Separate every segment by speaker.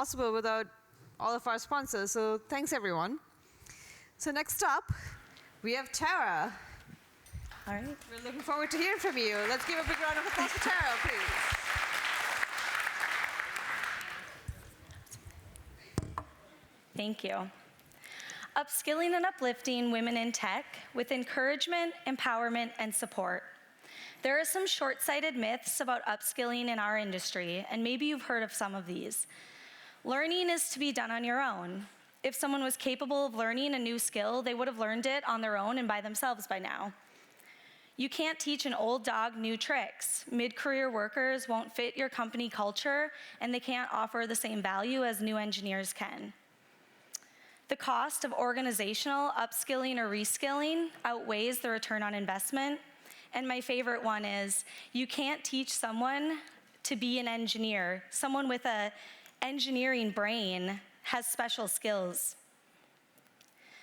Speaker 1: possible without all of our sponsors. So thanks, everyone. So next up, we have Tarah.
Speaker 2: All right.
Speaker 1: We're looking forward to hearing from you. Let's give a big round of applause for Tarah, please.
Speaker 2: Thank you. Upskilling and uplifting women in tech with encouragement, empowerment, and support. There are some short-sighted myths about upskilling in our industry, and maybe you've heard of some of these. Learning is to be done on your own. If someone was capable of learning a new skill, they would have learned it on their own and by themselves by now. You can't teach an old dog new tricks. Mid-career workers won't fit your company culture, and they can't offer the same value as new engineers can. The cost of organizational upskilling or reskilling outweighs the return on investment. And my favorite one is, you can't teach someone to be an engineer. Someone with an engineering brain has special skills.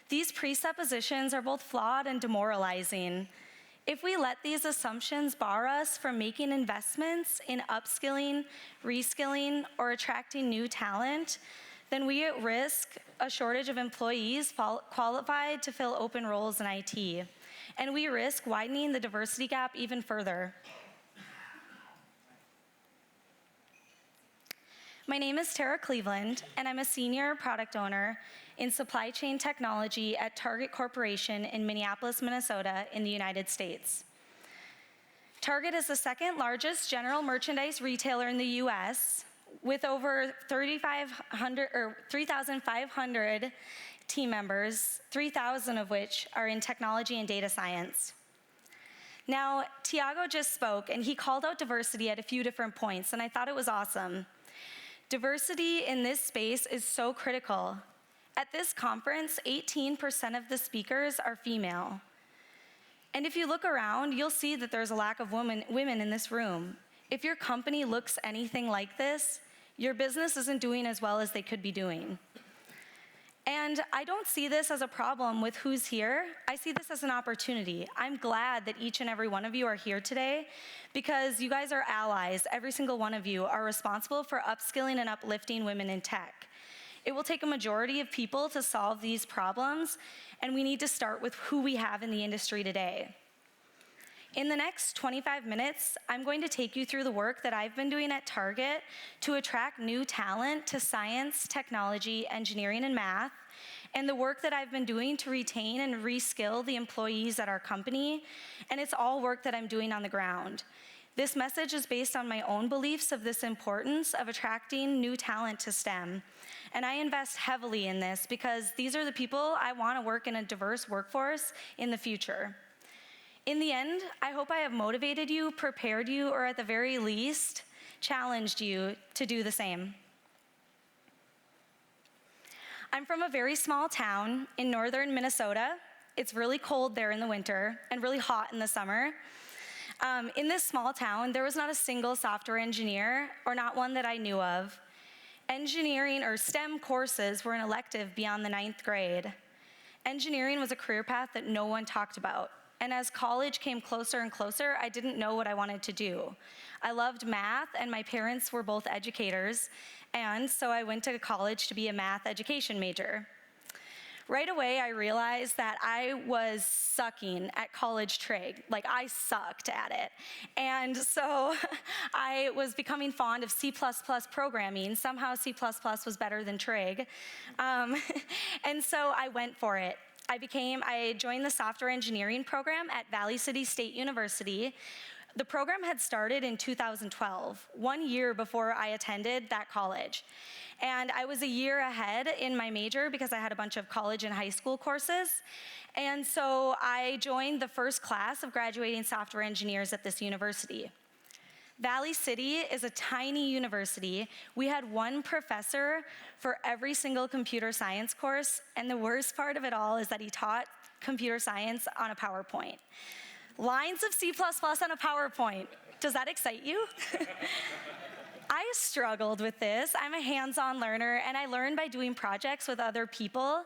Speaker 2: These presuppositions are both flawed and demoralizing. If we let these assumptions bar us from making investments in upskilling, reskilling, or attracting new talent, then we risk a shortage of employees qualified to fill open roles in IT. And we risk widening the diversity gap even further. My name is Tarah Cleveland, and I'm a senior product owner in supply chain technology at Target Corporation in Minneapolis, Minnesota, in the United States. Target is the second largest general merchandise retailer in the US, with over 3,500 team members, 3,000 of which are in technology and data science. Now, Tiago just spoke, and he called out diversity at a few different points, and I thought it was awesome. Diversity in this space is so critical. At this conference, 18% of the speakers are female. And if you look around, you'll see that there's a lack of women in this room. If your company looks anything like this, your business isn't doing as well as they could be doing. And I don't see this as a problem with who's here. I see this as an opportunity. I'm glad that each and every one of you are here today because you guys are allies. Every single one of you are responsible for upskilling and uplifting women in tech. It will take a majority of people to solve these problems, and we need to start with who we have in the industry today. In the next 25 minutes, I'm going to take you through the work that I've been doing at Target to attract new talent to science, technology, engineering, and math, and the work that I've been doing to retain and reskill the employees at our company, and it's all work that I'm doing on the ground. This message is based on my own beliefs of this importance of attracting new talent to STEM, and I invest heavily in this because these are the people I want to work in a diverse workforce in the future. In the end, I hope I have motivated you, prepared you, or at the very least, challenged you to do the same. I'm from a very small town in northern Minnesota. It's really cold there in the winter and really hot in the summer. In this small town, there was not a single software engineer, or not one that I knew of. Engineering or STEM courses were an elective beyond the 9th grade. Engineering was a career path that no one talked about. And as college came closer and closer, I didn't know what I wanted to do. I loved math, and my parents were both educators, and so I went to college to be a math education major. Right away, I realized that I was sucking at college trig. Like, I sucked at it. And so I was becoming fond of C++ programming. Somehow C++ was better than trig. And so I went for it. I joined the software engineering program at Valley City State University. The program had started in 2012, 1 year before I attended that college. And I was a year ahead in my major because I had a bunch of college and high school courses. And so I joined the first class of graduating software engineers at this university. Valley City is a tiny university. We had one professor for every single computer science course, and the worst part of it all is that he taught computer science on a PowerPoint. Lines of C++ on a PowerPoint. Does that excite you? I struggled with this. I'm a hands-on learner, and I learn by doing projects with other people.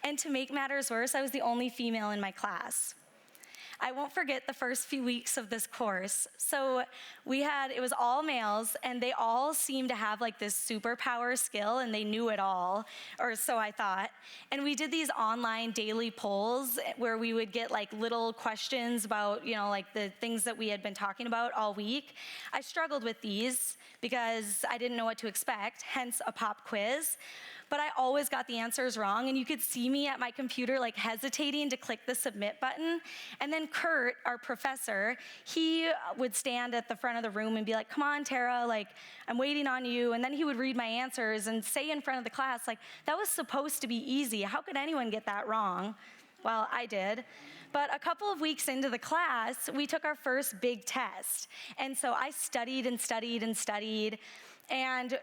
Speaker 2: And to make matters worse, I was the only female in my class. I won't forget the first few weeks of this course. So it was all males, and they all seemed to have like this superpower skill, and they knew it all, or so I thought. And we did these online daily polls where we would get like little questions about, like the things that we had been talking about all week. I struggled with these because I didn't know what to expect, hence a pop quiz. But I always got the answers wrong, and you could see me at my computer like hesitating to click the submit button. And then Kurt, our professor, he would stand at the front of the room and be like, "Come on, Tarah, like I'm waiting on you." And then he would read my answers and say in front of the class, like, "That was supposed to be easy. How could anyone get that wrong?" Well, I did. But a couple of weeks into the class, we took our first big test. And so I studied and studied and studied. And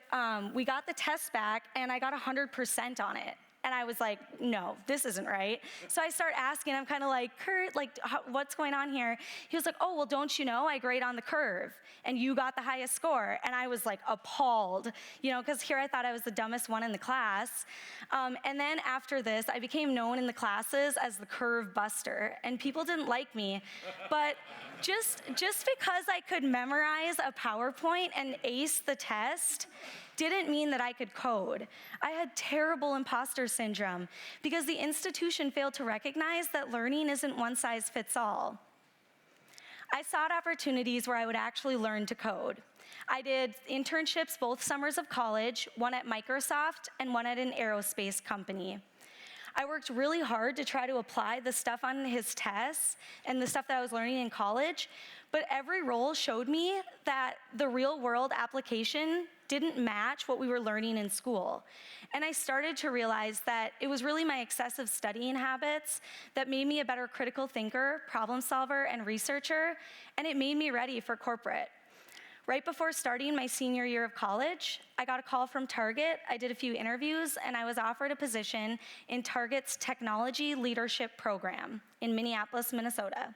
Speaker 2: we got the test back, and I got 100% on it. And I was like, no, this isn't right. So I start asking, I'm kind of like, Kurt, like, what's going on here? He was like, oh, well, don't you know I grade on the curve, and you got the highest score. And I was like appalled, because here I thought I was the dumbest one in the class. And then after this, I became known in the classes as the curve buster, and people didn't like me. But just because I could memorize a PowerPoint and ace the test didn't mean that I could code. I had terrible imposter syndrome because the institution failed to recognize that learning isn't one size fits all. I sought opportunities where I would actually learn to code. I did internships both summers of college, one at Microsoft and one at an aerospace company. I worked really hard to try to apply the stuff on his tests and the stuff that I was learning in college, but every role showed me that the real world application didn't match what we were learning in school. And I started to realize that it was really my excessive studying habits that made me a better critical thinker, problem solver, and researcher, and it made me ready for corporate. Right before starting my senior year of college, I got a call from Target. I did a few interviews, and I was offered a position in Target's Technology Leadership Program in Minneapolis, Minnesota.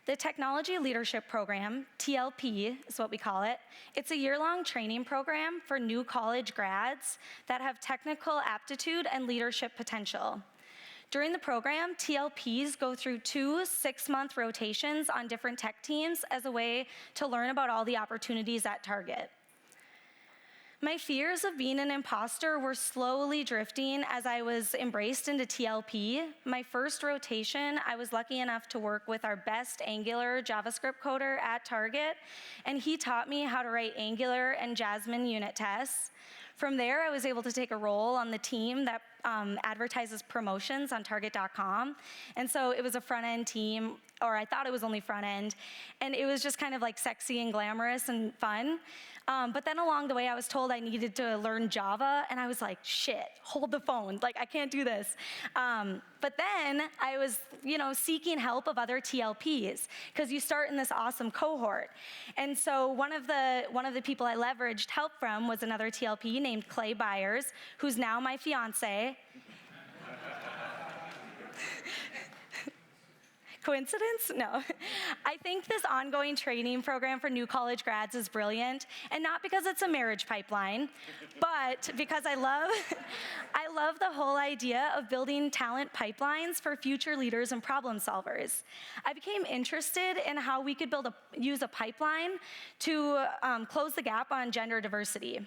Speaker 2: The Technology Leadership Program, TLP is what we call it, it's a year-long training program for new college grads that have technical aptitude and leadership potential. During the program, TLPs go through 2 6-month rotations on different tech teams as a way to learn about all the opportunities at Target. My fears of being an imposter were slowly drifting as I was embraced into TLP. My first rotation, I was lucky enough to work with our best Angular JavaScript coder at Target, and he taught me how to write Angular and Jasmine unit tests. From there, I was able to take a role on the team that advertises promotions on Target.com. And so it was a front-end team, or I thought it was only front-end, and it was just kind of like sexy and glamorous and fun. But then along the way, I was told I needed to learn Java, and I was like, shit, hold the phone. Like, I can't do this. But then I was, seeking help of other TLPs, because you start in this awesome cohort. And so one of the people I leveraged help from was another TLP named Clay Byers, who's now my fiance. Coincidence? No. I think this ongoing training program for new college grads is brilliant, and not because it's a marriage pipeline, but because I love the whole idea of building talent pipelines for future leaders and problem solvers. I became interested in how we could use a pipeline to close the gap on gender diversity.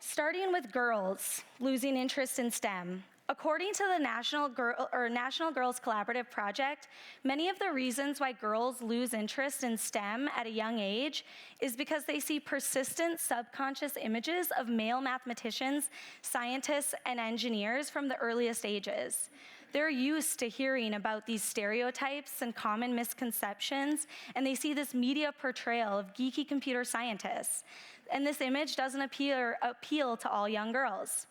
Speaker 2: Starting with girls losing interest in STEM. According to the National Girls Collaborative Project, many of the reasons why girls lose interest in STEM at a young age is because they see persistent subconscious images of male mathematicians, scientists, and engineers from the earliest ages. They're used to hearing about these stereotypes and common misconceptions, and they see this media portrayal of geeky computer scientists. And this image doesn't appeal to all young girls.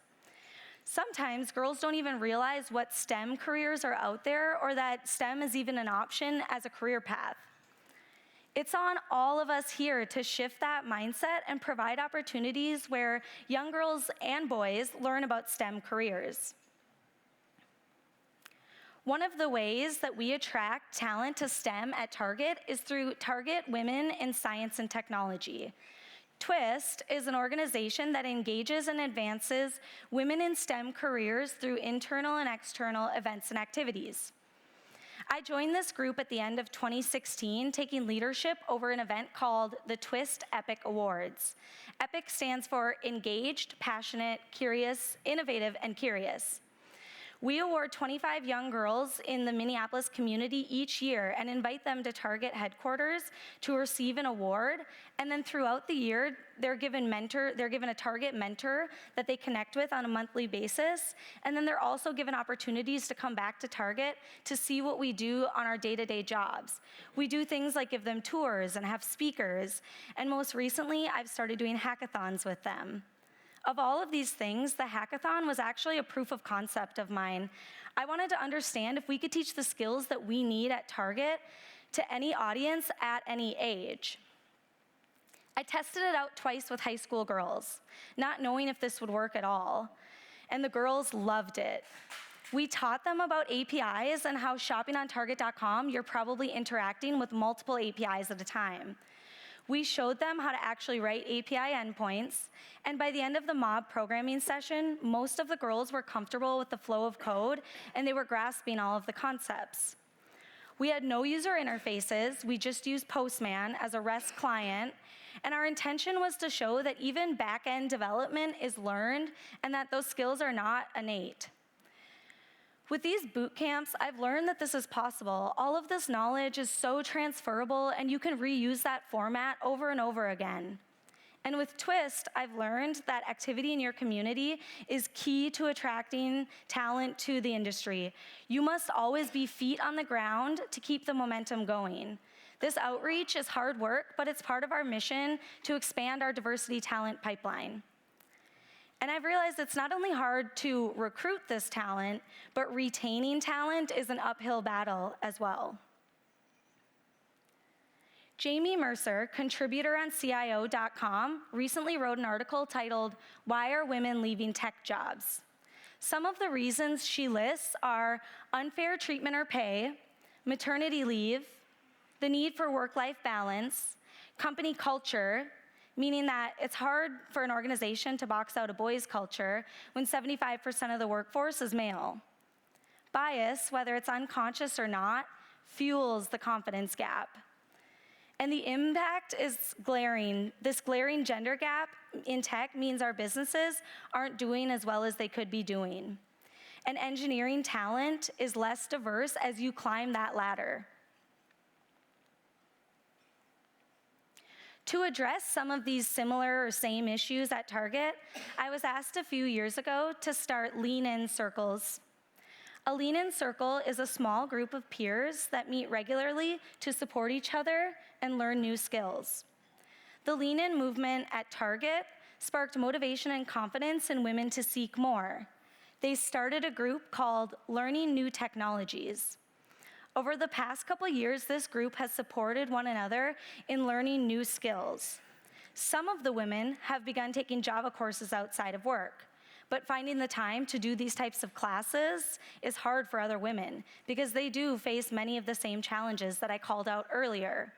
Speaker 2: Sometimes girls don't even realize what STEM careers are out there, or that STEM is even an option as a career path. It's on all of us here to shift that mindset and provide opportunities where young girls and boys learn about STEM careers. One of the ways that we attract talent to STEM at Target is through Target Women in Science and Technology. Twist is an organization that engages and advances women in STEM careers through internal and external events and activities. I joined this group at the end of 2016, taking leadership over an event called the Twist EPIC Awards. EPIC stands for Engaged, Passionate, Curious, Innovative, and Curious. We award 25 young girls in the Minneapolis community each year and invite them to Target headquarters to receive an award. And then throughout the year, they're given a Target mentor that they connect with on a monthly basis. And then they're also given opportunities to come back to Target to see what we do on our day-to-day jobs. We do things like give them tours and have speakers. And most recently, I've started doing hackathons with them. Of all of these things, the hackathon was actually a proof of concept of mine. I wanted to understand if we could teach the skills that we need at Target to any audience at any age. I tested it out twice with high school girls, not knowing if this would work at all, and the girls loved it. We taught them about APIs and how shopping on Target.com, you're probably interacting with multiple APIs at a time. We showed them how to actually write API endpoints, and by the end of the mob programming session, most of the girls were comfortable with the flow of code, and they were grasping all of the concepts. We had no user interfaces, we just used Postman as a REST client, and our intention was to show that even back-end development is learned, and that those skills are not innate. With these boot camps, I've learned that this is possible. All of this knowledge is so transferable, and you can reuse that format over and over again. And with Twist, I've learned that activity in your community is key to attracting talent to the industry. You must always be feet on the ground to keep the momentum going. This outreach is hard work, but it's part of our mission to expand our diversity talent pipeline. And I've realized it's not only hard to recruit this talent, but retaining talent is an uphill battle as well. Jamie Mercer, contributor on CIO.com, recently wrote an article titled, "Why Are Women Leaving Tech Jobs?" Some of the reasons she lists are unfair treatment or pay, maternity leave, the need for work-life balance, company culture, meaning that it's hard for an organization to box out a boys' culture when 75% of the workforce is male. Bias, whether it's unconscious or not, fuels the confidence gap. And the impact is glaring. This glaring gender gap in tech means our businesses aren't doing as well as they could be doing. And engineering talent is less diverse as you climb that ladder. To address some of these similar or same issues at Target, I was asked a few years ago to start lean-in circles. A lean-in circle is a small group of peers that meet regularly to support each other and learn new skills. The lean-in movement at Target sparked motivation and confidence in women to seek more. They started a group called Learning New Technologies. Over the past couple years, this group has supported one another in learning new skills. Some of the women have begun taking Java courses outside of work, but finding the time to do these types of classes is hard for other women because they do face many of the same challenges that I called out earlier.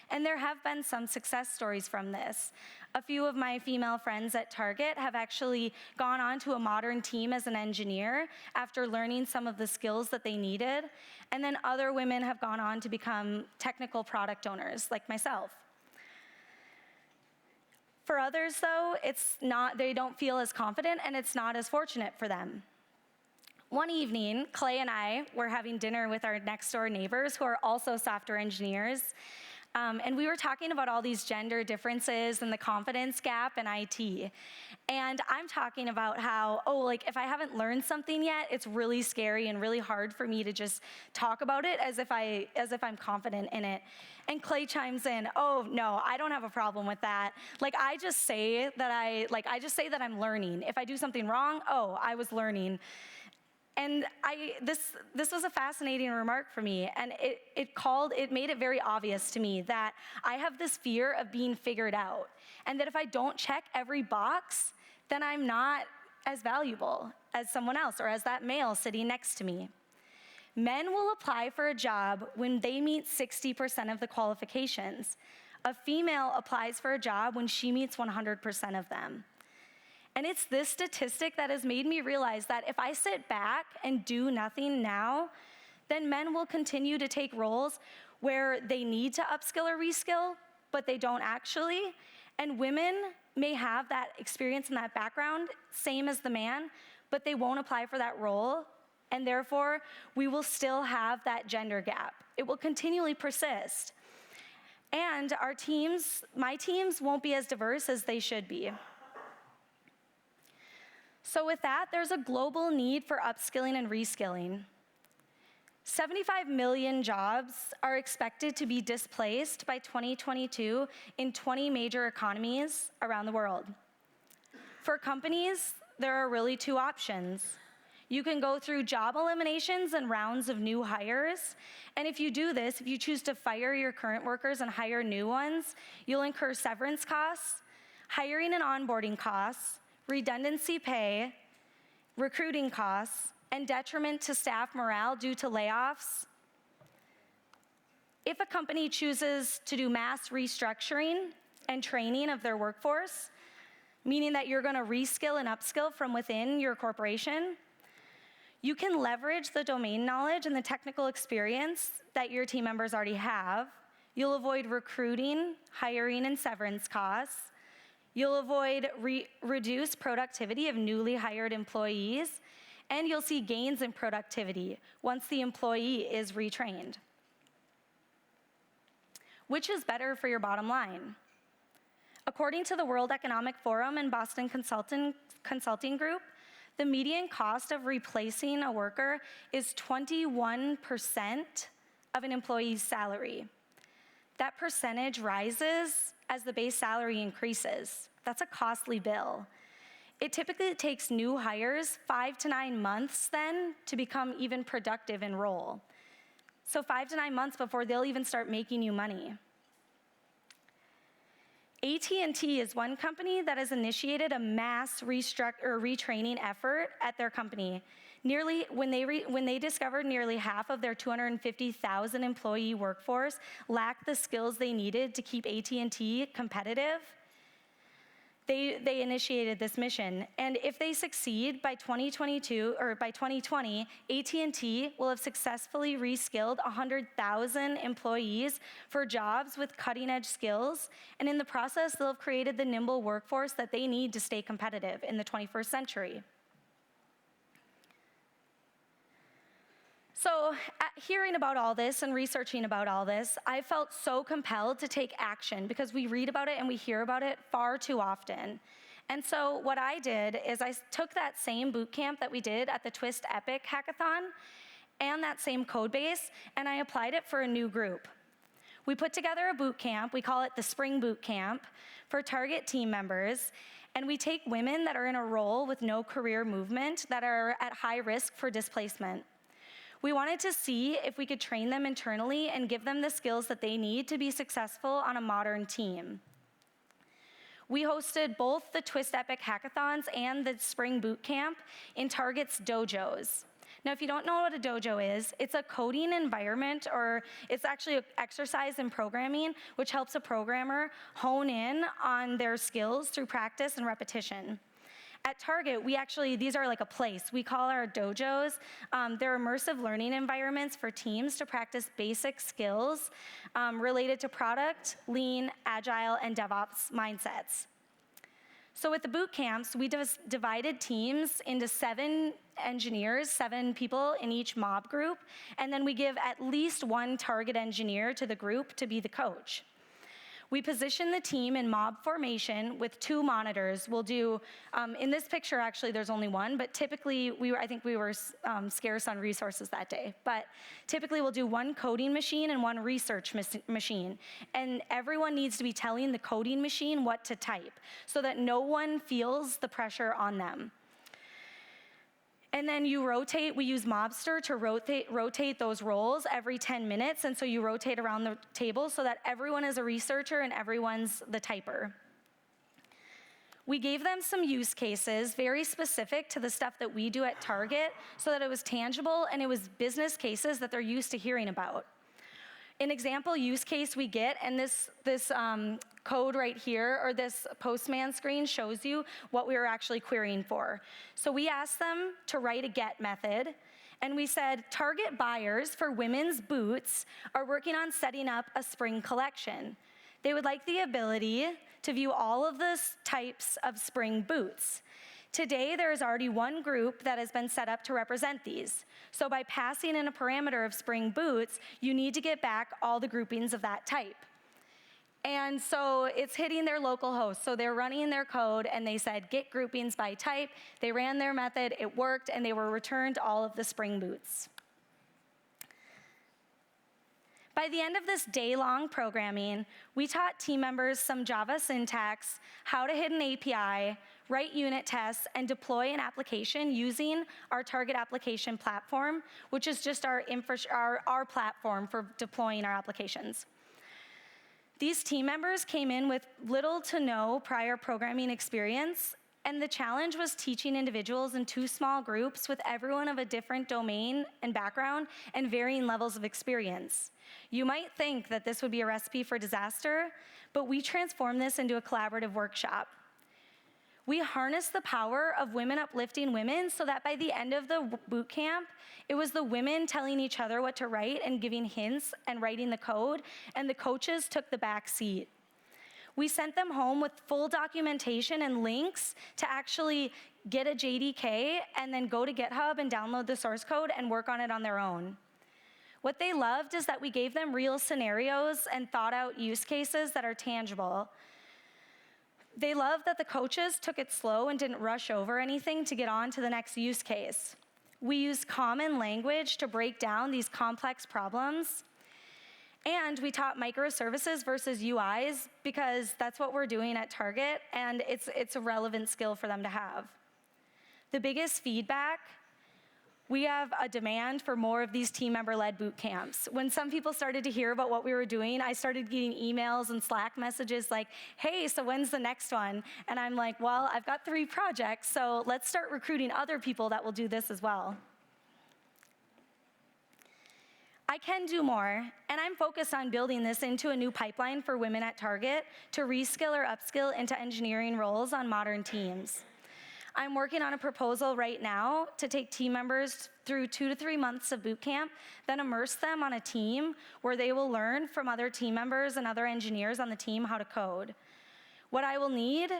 Speaker 2: And there have been some success stories from this. A few of my female friends at Target have actually gone on to a modern team as an engineer after learning some of the skills that they needed. And then other women have gone on to become technical product owners, like myself. For others, though, they don't feel as confident, and it's not as fortunate for them. One evening, Clay and I were having dinner with our next-door neighbors who are also software engineers. And we were talking about all these gender differences and the confidence gap in IT. And I'm talking about how, if I haven't learned something yet, it's really scary and really hard for me to just talk about it as if I'm confident in it. And Clay chimes in, "Oh no, I don't have a problem with that. I just say that I'm learning. If I do something wrong, I was learning." And this was a fascinating remark for me, and it made it very obvious to me that I have this fear of being figured out, and that if I don't check every box, then I'm not as valuable as someone else or as that male sitting next to me. Men will apply for a job when they meet 60% of the qualifications. A female applies for a job when she meets 100% of them. And it's this statistic that has made me realize that if I sit back and do nothing now, then men will continue to take roles where they need to upskill or reskill, but they don't actually. And women may have that experience and that background, same as the man, but they won't apply for that role. And therefore, we will still have that gender gap. It will continually persist. And our teams, my teams, won't be as diverse as they should be. So with that, there's a global need for upskilling and reskilling. 75 million jobs are expected to be displaced by 2022 in 20 major economies around the world. For companies, there are really two options. You can go through job eliminations and rounds of new hires. And if you do this, if you choose to fire your current workers and hire new ones, you'll incur severance costs, hiring and onboarding costs, redundancy pay, recruiting costs, and detriment to staff morale due to layoffs. If a company chooses to do mass restructuring and training of their workforce, meaning that you're going to reskill and upskill from within your corporation, you can leverage the domain knowledge and the technical experience that your team members already have. You'll avoid recruiting, hiring, and severance costs. You'll avoid reduced productivity of newly hired employees, and you'll see gains in productivity once the employee is retrained. Which is better for your bottom line? According to the World Economic Forum and Boston Consulting Group, the median cost of replacing a worker is 21% of an employee's salary. That percentage rises as the base salary increases. That's a costly bill. It typically takes new hires 5 to 9 months then to become even productive in role. So 5 to 9 months before they'll even start making you money. AT&T is one company that has initiated a mass retraining effort at their company. When they discovered nearly half of their 250,000 employee workforce lacked the skills they needed to keep AT&T competitive, they initiated this mission. And if they succeed by 2022 or by 2020, AT&T will have successfully reskilled 100,000 employees for jobs with cutting-edge skills. And in the process, they'll have created the nimble workforce that they need to stay competitive in the 21st century. So hearing about all this and researching about all this, I felt so compelled to take action because we read about it and we hear about it far too often. And so what I did is I took that same boot camp that we did at the Twist Epic Hackathon and that same code base, and I applied it for a new group. We put together a boot camp, we call it the Spring Boot Camp, for target team members, and we take women that are in a role with no career movement that are at high risk for displacement. We wanted to see if we could train them internally and give them the skills that they need to be successful on a modern team. We hosted both the Twist Epic Hackathons and the Spring Boot Camp in Target's dojos. Now, if you don't know what a dojo is, it's a coding environment, or it's actually an exercise in programming, which helps a programmer hone in on their skills through practice and repetition. At Target, these are like a place. We call our dojos, they're immersive learning environments for teams to practice basic skills related to product, lean, agile, and DevOps mindsets. So with the boot camps, we divided teams into 7 engineers, 7 people in each mob group, and then we give at least 1 target engineer to the group to be the coach. We position the team in mob formation with 2 monitors. We'll do, in this picture, actually, there's only 1, but typically, I think we were scarce on resources that day. But typically, we'll do 1 coding machine and 1 research machine. And everyone needs to be telling the coding machine what to type so that no one feels the pressure on them. And then you rotate, we use Mobster to rotate those roles every 10 minutes, and so you rotate around the table so that everyone is a researcher and everyone's the typer. We gave them some use cases very specific to the stuff that we do at Target so that it was tangible and it was business cases that they're used to hearing about. an example use case we get, and this code right here, or this Postman screen, shows you what we were actually querying for. So we asked them to write a get method, and we said, target buyers for women's boots are working on setting up a spring collection. They would like the ability to view all of the types of spring boots. Today, there is already one group that has been set up to represent these. So by passing in a parameter of spring boots, you need to get back all the groupings of that type. And so it's hitting their local host. So they're running their code, and they said, get groupings by type. They ran their method, it worked, and they were returned all of the spring boots. By the end of this day-long programming, we taught team members some Java syntax, how to hit an API, write unit tests, and deploy an application using our target application platform, which is just our platform for deploying our applications. These team members came in with little to no prior programming experience, and the challenge was teaching individuals in 2 small groups with everyone of a different domain and background and varying levels of experience. You might think that this would be a recipe for disaster, but we transformed this into a collaborative workshop. We harnessed the power of women uplifting women so that by the end of the boot camp, it was the women telling each other what to write and giving hints and writing the code, and the coaches took the back seat. We sent them home with full documentation and links to actually get a JDK and then go to GitHub and download the source code and work on it on their own. What they loved is that we gave them real scenarios and thought out use cases that are tangible. They loved that the coaches took it slow and didn't rush over anything to get on to the next use case. We used common language to break down these complex problems. And we taught microservices versus UIs because that's what we're doing at Target, and it's a relevant skill for them to have. The biggest feedback, we have a demand for more of these team member-led boot camps. When some people started to hear about what we were doing, I started getting emails and Slack messages like, hey, so when's the next one? And I'm like, well, I've got 3 projects, so let's start recruiting other people that will do this as well. I can do more, and I'm focused on building this into a new pipeline for women at Target to reskill or upskill into engineering roles on modern teams. I'm working on a proposal right now to take team members through 2 to 3 months of boot camp, then immerse them on a team where they will learn from other team members and other engineers on the team how to code. What I will need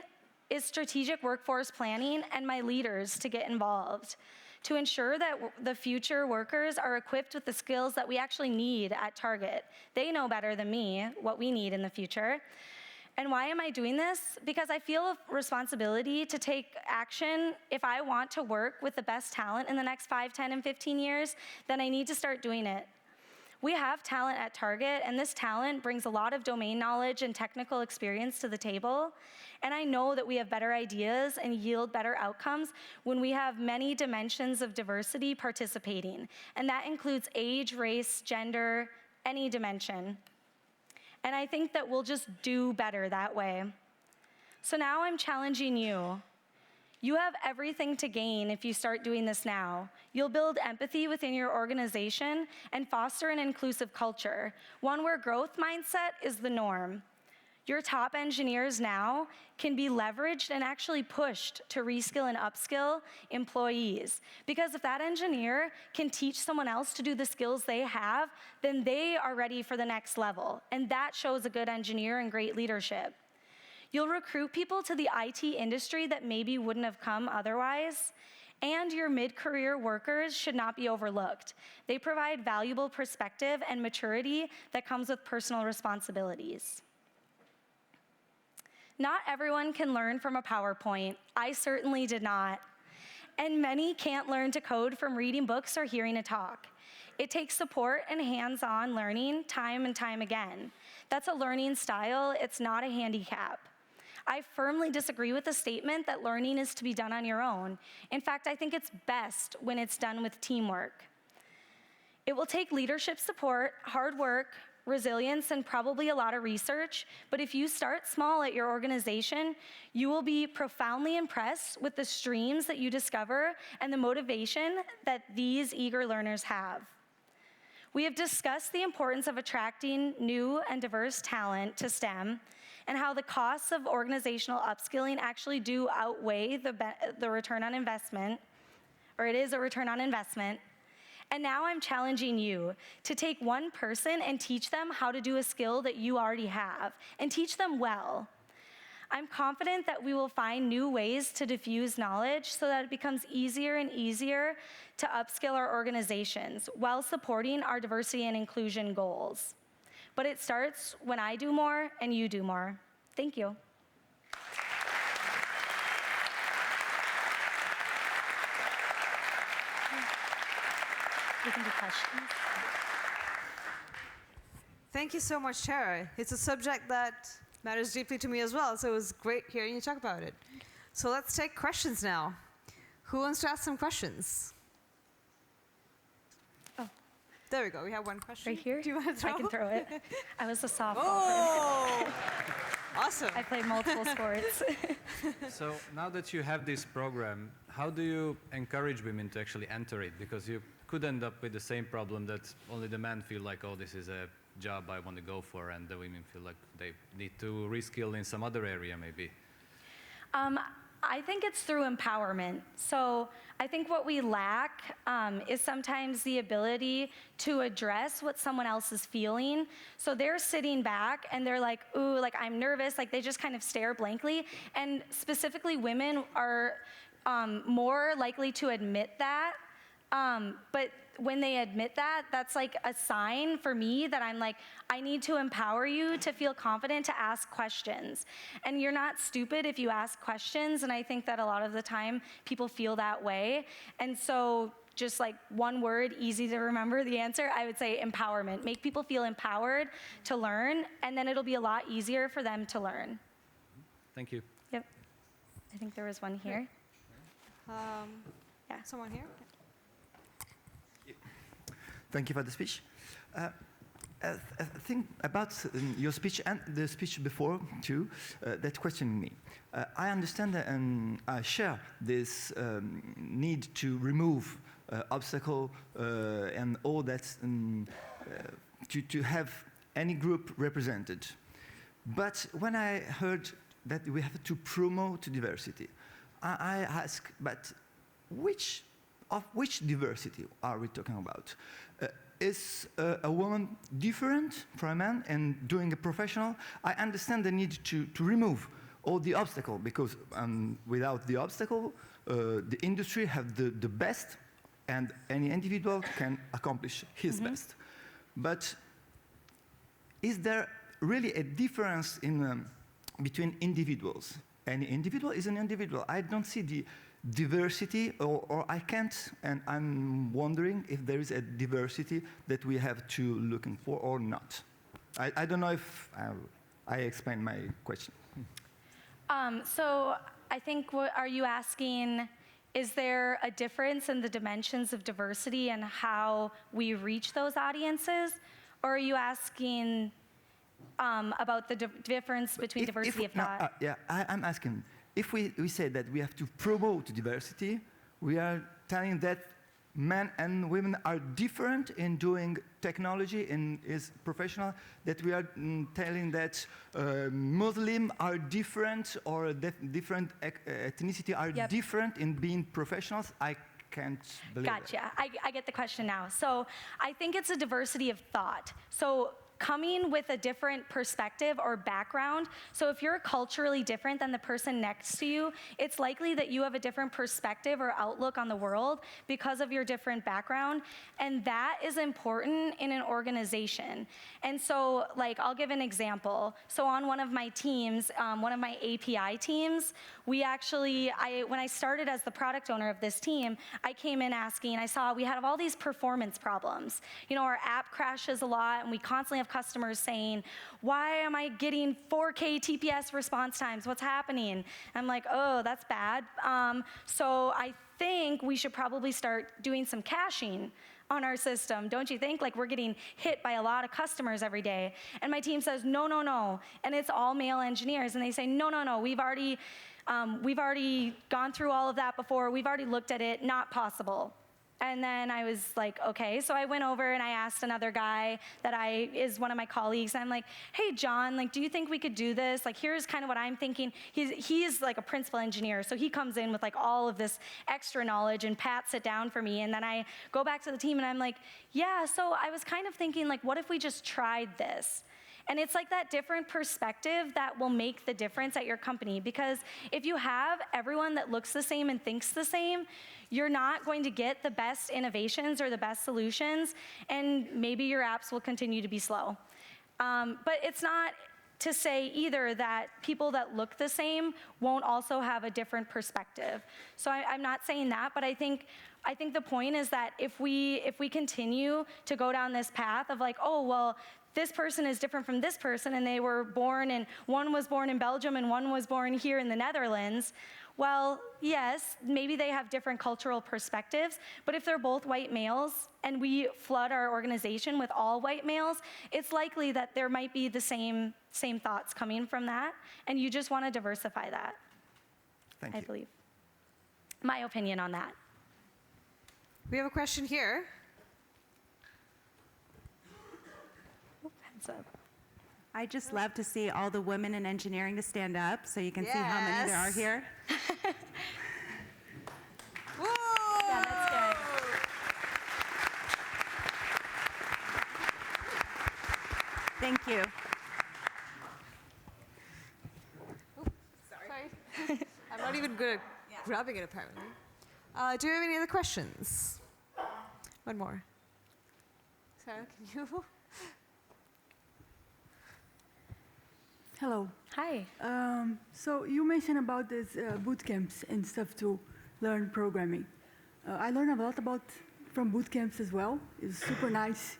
Speaker 2: is strategic workforce planning and my leaders to get involved, to ensure that the future workers are equipped with the skills that we actually need at Target. They know better than me what we need in the future. And why am I doing this? Because I feel a responsibility to take action. If I want to work with the best talent in the next 5, 10, and 15 years, then I need to start doing it. We have talent at Target, and this talent brings a lot of domain knowledge and technical experience to the table. And I know that we have better ideas and yield better outcomes when we have many dimensions of diversity participating. And that includes age, race, gender, any dimension. And I think that we'll just do better that way. So now I'm challenging you. You have everything to gain if you start doing this now. You'll build empathy within your organization and foster an inclusive culture, one where growth mindset is the norm. Your top engineers now can be leveraged and actually pushed to reskill and upskill employees. Because if that engineer can teach someone else to do the skills they have, then they are ready for the next level. And that shows a good engineer and great leadership. You'll recruit people to the IT industry that maybe wouldn't have come otherwise. And your mid-career workers should not be overlooked. They provide valuable perspective and maturity that comes with personal responsibilities. Not everyone can learn from a PowerPoint. I certainly did not. And many can't learn to code from reading books or hearing a talk. It takes support and hands-on learning time and time again. That's a learning style, it's not a handicap. I firmly disagree with the statement that learning is to be done on your own. In fact, I think it's best when it's done with teamwork. It will take leadership support, hard work, resilience, and probably a lot of research, but if you start small at your organization, you will be profoundly impressed with the streams that you discover and the motivation that these eager learners have. We have discussed the importance of attracting new and diverse talent to STEM and how the costs of organizational upskilling actually do outweigh the return on investment, or it is a return on investment. And now I'm challenging you to take one person and teach them how to do a skill that you already have, and teach them well. I'm confident that we will find new ways to diffuse knowledge so that it becomes easier and easier to upskill our organizations while supporting our diversity and inclusion goals. But it starts when I do more and you do more. Thank you. We can do questions.
Speaker 1: Thank you so much, Tarah. It's a subject that matters deeply to me as well, so it was great hearing you talk about it. So let's take questions now. Who wants to ask some questions?
Speaker 2: Oh.
Speaker 1: There we go. We have one question.
Speaker 2: Right here?
Speaker 1: Do you want to throw?
Speaker 2: I can throw it. I was a softball
Speaker 1: Oh! Awesome.
Speaker 2: I played multiple sports.
Speaker 3: So now that you have this program, how do you encourage women to actually enter it? Because you could end up with the same problem that only the men feel like, oh, this is a job I want to go for, and the women feel like they need to reskill in some other area maybe.
Speaker 2: I think it's through empowerment. So I think what we lack is sometimes the ability to address what someone else is feeling. So they're sitting back and they're like, ooh, like I'm nervous, like they just kind of stare blankly. And specifically women are more likely to admit that. But when they admit that, that's like a sign for me that I'm like, I need to empower you to feel confident to ask questions. And you're not stupid if you ask questions, and I think that a lot of the time people feel that way. And so just like one word, easy to remember the answer, I would say empowerment. Make people feel empowered to learn, and then it'll be a lot easier for them to learn.
Speaker 3: Thank you.
Speaker 2: Yep. I think there was one here. Yeah.
Speaker 1: Someone here?
Speaker 4: Thank you for the speech. Think about your speech and the speech before too, that questioned me. I understand and I share this need to remove obstacle and all that, to have any group represented. But when I heard that we have to promote diversity, I ask, but which diversity are we talking about? Is a woman different from a man and doing a professional? I understand the need to remove all the obstacle, because without the obstacle, the industry have the best, and any individual can accomplish his best. But is there really a difference in between individuals? Any individual is an individual. I don't see the diversity, or I can't, and I'm wondering if there is a diversity that we have to looking for or not. I don't know if I explained my question.
Speaker 2: So I think, what are you asking, is there a difference in the dimensions of diversity and how we reach those audiences? Or are you asking about the difference between diversity of thought?
Speaker 4: Yeah, I'm asking, if we say that we have to promote diversity, we are telling that men and women are different in doing technology and is professional, that we are telling that Muslim are different, or different ethnicity are different in being professionals. I can't believe it.
Speaker 2: Gotcha. I get the question now. So I think it's a diversity of thought. So coming with a different perspective or background. So if you're culturally different than the person next to you, it's likely that you have a different perspective or outlook on the world because of your different background. And that is important in an organization. And so, like, I'll give an example. So on one of my teams, one of my API teams, we actually, when I started as the product owner of this team, I came in asking, I saw we had all these performance problems. You know, our app crashes a lot, and we constantly have customers saying, why am I getting 4K TPS response times? What's happening? I'm like, oh, that's bad. So I think we should probably start doing some caching on our system, don't you think? Like, we're getting hit by a lot of customers every day. And my team says, no, no, no. And it's all male engineers. And they say, no, no, no, we've already gone through all of that before. We've already looked at it, not possible. And then I was like, okay. So I went over and I asked another guy that is one of my colleagues. And I'm like, hey, John, like, do you think we could do this? Like, here's kind of what I'm thinking. He's like a principal engineer. So he comes in with like all of this extra knowledge and pats it down for me. And then I go back to the team and I'm like, yeah, so I was kind of thinking, like, what if we just tried this? And it's like that different perspective that will make the difference at your company. Because if you have everyone that looks the same and thinks the same, you're not going to get the best innovations or the best solutions, and maybe your apps will continue to be slow. But it's not to say either that people that look the same won't also have a different perspective. So I'm not saying that, but I think the point is that if we continue to go down this path of like, oh, well, this person is different from this person, and they were born, and one was born in Belgium and one was born here in the Netherlands. Well, yes, maybe they have different cultural perspectives, but if they're both white males and we flood our organization with all white males, it's likely that there might be the same thoughts coming from that, and you just want to diversify that.
Speaker 4: Thank you.
Speaker 2: I believe. My opinion on that.
Speaker 1: We have a question here.
Speaker 2: Heads up.
Speaker 5: I just love to see all the women in engineering to stand up so you can see how many there are
Speaker 1: Yes.
Speaker 5: here.
Speaker 1: Woo!
Speaker 2: Yeah, that's good.
Speaker 5: Thank you.
Speaker 1: Sorry. I'm not even good at grabbing it, apparently. Do you have any other questions? One more. Sarah, can you?
Speaker 6: Hello.
Speaker 2: Hi.
Speaker 6: So you mentioned about these boot camps and stuff to learn programming. I learned a lot from boot camps as well. It's super nice.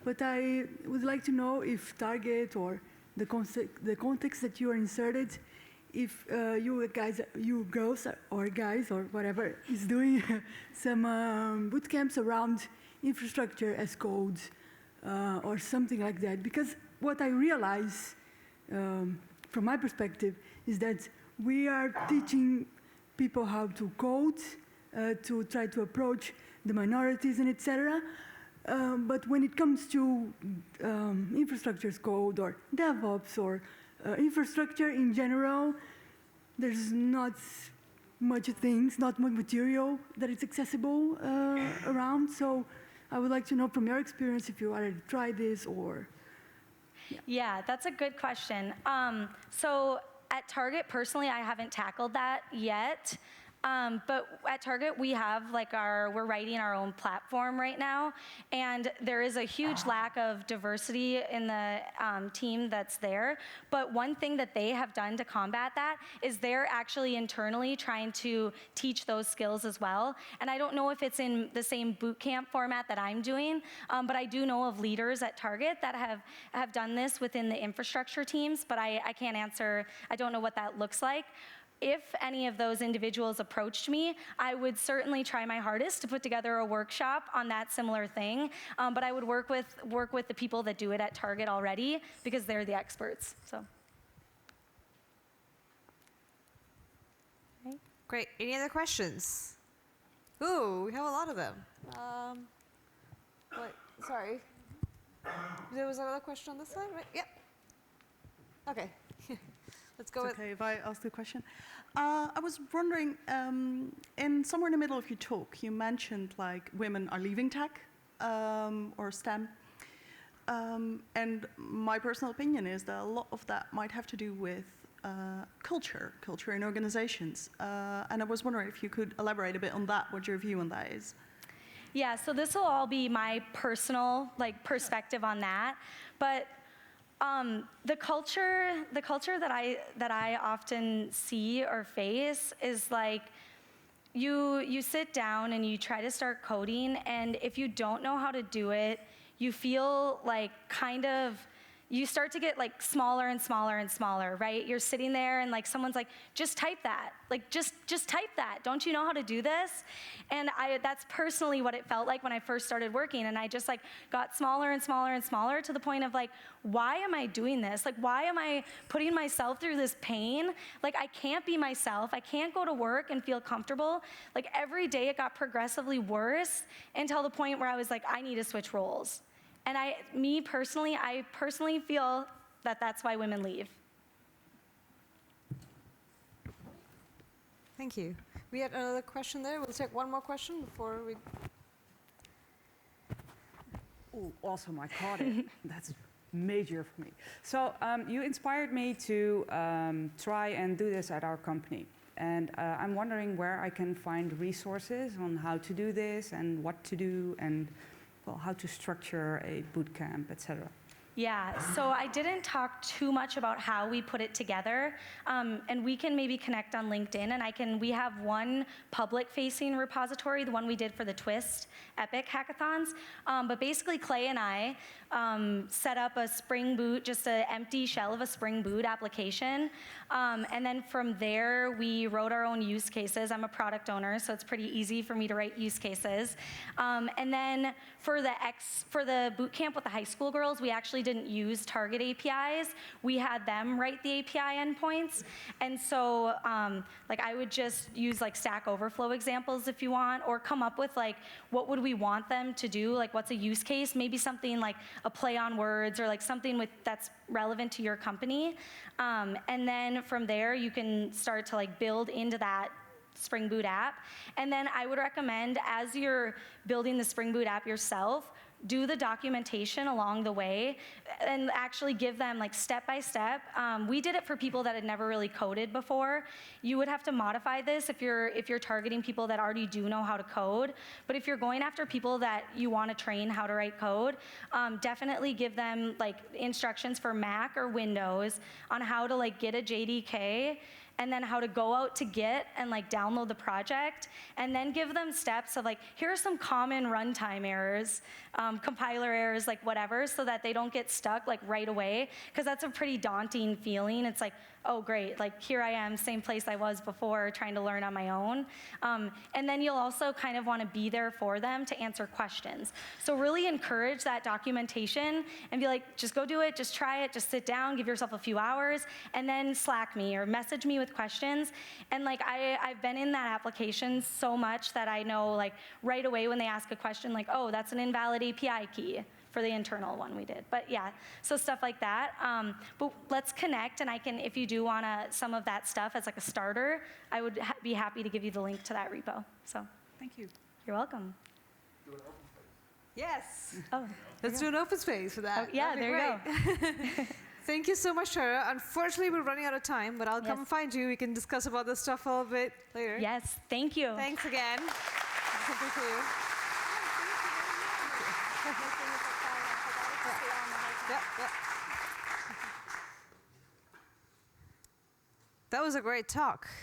Speaker 6: But I would like to know if Target or the context that you are inserted, if you girls or guys or whatever is doing some boot camps around infrastructure as code or something like that. Because what I realize from my perspective, is that we are teaching people how to code, to try to approach the minorities and etc. But when it comes to infrastructure as code or DevOps or infrastructure in general, there's not much things, not much material that is accessible around. So I would like to know from your experience if you already tried this or...
Speaker 2: Yeah, that's a good question. So at Target, personally, I haven't tackled that yet. But at Target, we have we're writing our own platform right now, and there is a huge lack of diversity in the team that's there. But one thing that they have done to combat that is they're actually internally trying to teach those skills as well. And I don't know if it's in the same boot camp format that I'm doing, but I do know of leaders at Target that have done this within the infrastructure teams, but I can't answer, I don't know what that looks like. If any of those individuals approached me, I would certainly try my hardest to put together a workshop on that similar thing. But I would work with the people that do it at Target already because they're the experts. So. Okay.
Speaker 1: Great. Any other questions? Ooh, we have a lot of them. What? Sorry. There was another question on this side, right? Yep. Okay. Let's go
Speaker 7: It's
Speaker 1: with...
Speaker 7: okay if I ask the question. I was wondering, in somewhere in the middle of your talk, you mentioned like women are leaving tech or STEM. And my personal opinion is that a lot of that might have to do with culture in organizations. And I was wondering if you could elaborate a bit on that, what your view on that is.
Speaker 2: Yeah, so this will all be my personal perspective on that. But the culture that I often see or face is like you sit down and you try to start coding, and if you don't know how to do it, you feel like kind of you start to get like smaller and smaller and smaller, right? You're sitting there and like someone's like, just type that. Like just type that. Don't you know how to do this? And that's personally what it felt like when I first started working. And I just like got smaller and smaller and smaller to the point of like, why am I doing this? Like, why am I putting myself through this pain? Like, I can't be myself. I can't go to work and feel comfortable. Like every day it got progressively worse until the point where I was like, I need to switch roles. And I personally feel that that's why women leave.
Speaker 1: Thank you. We had another question there. We'll take one more question before we...
Speaker 8: Ooh, awesome, I caught it. That's major for me. So you inspired me to try and do this at our company. And I'm wondering where I can find resources on how to do this and what to do and well, how to structure a boot camp, etc.
Speaker 2: Yeah, so I didn't talk too much about how we put it together, and we can maybe connect on LinkedIn, and we have one public-facing repository, the one we did for the Twist Epic hackathons, but basically Clay and I set up a Spring Boot, just an empty shell of a Spring Boot application, and then from there we wrote our own use cases. I'm a product owner, so it's pretty easy for me to write use cases, and then for the boot camp with the high school girls, we actually didn't use Target APIs. We had them write the API endpoints. And so like I would just use like Stack Overflow examples if you want, or come up with like, what would we want them to do? Like what's a use case? Maybe something like a play on words or like something that's relevant to your company. And then from there, you can start to like build into that Spring Boot app. And then I would recommend, as you're building the Spring Boot app yourself, do the documentation along the way and actually give them like step by step. We did it for people that had never really coded before. You would have to modify this if you're targeting people that already do know how to code. But if you're going after people that you want to train how to write code, definitely give them like instructions for Mac or Windows on how to like get a JDK, and then how to go out to Git and like download the project, and then give them steps of like, here are some common runtime errors, compiler errors, like whatever, so that they don't get stuck like right away, because that's a pretty daunting feeling. It's like, oh great, like here I am, same place I was before, trying to learn on my own. And then you'll also kind of want to be there for them to answer questions. So really encourage that documentation and be like, just go do it, just try it, just sit down, give yourself a few hours, and then Slack me or message me with questions. And like I've been in that application so much that I know like right away when they ask a question like, oh, that's an invalid API key for the internal one we did. But yeah, so stuff like that. But let's connect, and I can, if you do want some of that stuff as like a starter, I would be happy to give you the link to that repo. So
Speaker 8: Thank you.
Speaker 2: you're welcome.
Speaker 1: Yes.
Speaker 2: Oh,
Speaker 1: Let's do an open space for that.
Speaker 2: oh yeah,
Speaker 1: That'd be
Speaker 2: there you
Speaker 1: great.
Speaker 2: go.
Speaker 1: Thank you so much, Tarah. Unfortunately, we're running out of time, but I'll come
Speaker 2: Yes.
Speaker 1: find you. We can discuss about this stuff a little bit later.
Speaker 2: Yes, thank you.
Speaker 1: Thanks again. Thank you. Yep. That was a great talk.